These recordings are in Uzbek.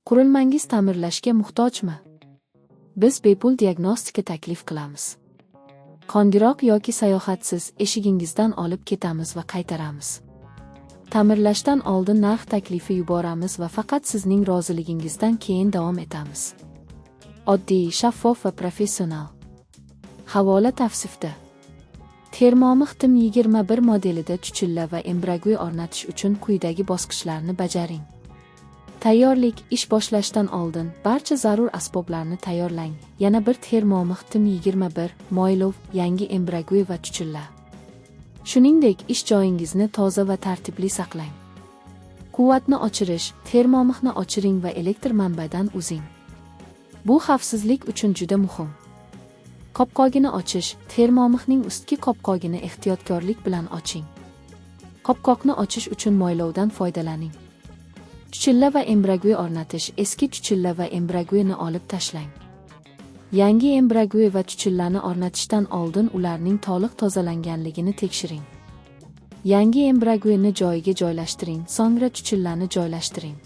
Qurilmangiz ta'mirlashga muhtojmi? Biz bepul diagnostika taklif qilamiz. Qo'ng'iroq yoki sayohatsiz eshigingizdan olib ketamiz va qaytaramiz. Ta'mirlashdan oldin narx taklifi yuboramiz va faqat sizning roziligingizdan keyin davom etamiz. Oddiy, shaffof va professional. Havola tavsifda. Thermomix TM21 modelida chuchilla va embrague o'rnatish uchun quyidagi bosqichlarni bajaring. Tayyorlik. Ish boshlashdan oldin barcha zarur asboblarni tayyorlang. Yana bir Thermomix TM21 moylov, yangi embrague va chuchilla. Shuningdek, ish joyingizni toza va tartibli saqlang. Quvvatni o'chirish. Thermomixni o'chiring va elektr manbadan uzing. Bu xavfsizlik uchun juda muhim. Qopqog'ini ochish. Thermomixning ustki qopqog'ini ehtiyotkorlik bilan oching. Qopqoqni ochish uchun moylovdan foydalaning. Chuchilla va embrague o'rnatish. Eski chuchilla va embragueni olib tashlang. Yangi embrague va chuchillani o'rnatishdan oldin ularning to'liq tozalanganligini tekshiring. Yangi embragueni joyiga joylashtiring, so'ngra chuchillani joylashtiring.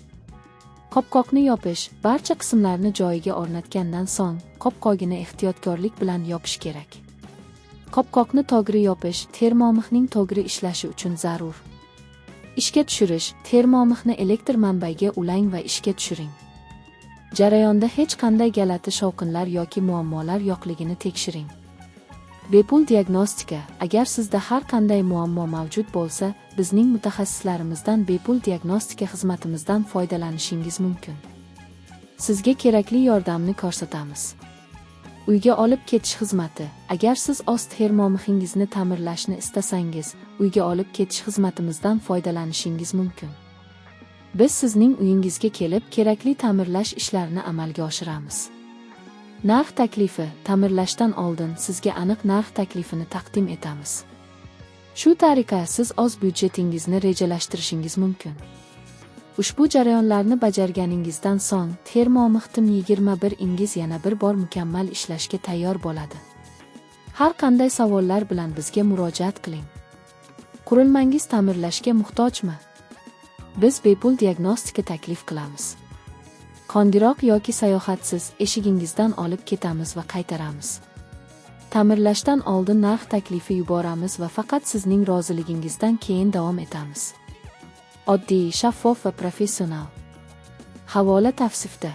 Qopqoqni yopish. Barcha qismlarni joyiga o'rnatgandan so'ng, qopqog'ini ehtiyotkorlik bilan yopish kerak. Qopqoqni to'g'ri yopish. Thermomixning to'g'ri ishlashi uchun zarur. Ishga tushirish. Thermomixni elektr manbaga ulang va ishga tushiring. Jarayonda hech qanday g'alati shovqinlar yoki muammolar yo'qligini tekshiring. Bepul diagnostika. Agar sizda har qanday muammo mavjud bo'lsa, bizning mutaxassislarimizdan bepul diagnostika xizmatimizdan foydalanishingiz mumkin. Sizga kerakli yordamni ko'rsatamiz. Uyga olib ketish xizmati. Agar siz o'z termomixingizni ta'mirlashni istasangiz, uyga olib ketish xizmatimizdan foydalanishingiz mumkin. Biz sizning uyingizga kelib, kerakli ta'mirlash ishlarini amalga oshiramiz. Narx taklifi. Ta'mirlashdan oldin sizga aniq narx taklifini taqdim etamiz. Shu tariqa siz o'z byudjetingizni rejalashtirishingiz mumkin. Ushbu jarayonlarni bajarganingizdan so'ng, Thermomix TM21 ingiz yana bir bor mukammal ishlashga tayyor bo'ladi. Har qanday savollar bilan bizga murojaat qiling. Qurilmangiz ta'mirlashga muhtojmi? Biz bepul diagnostika taklif qilamiz. Qo'ng'iroq yoki sayohatsiz eshigingizdan olib ketamiz va qaytaramiz. Ta'mirlashdan oldin narx taklifi yuboramiz va faqat sizning roziligingizdan keyin davom etamiz. Oddiy, shaffof va professional. Havola tavsifda.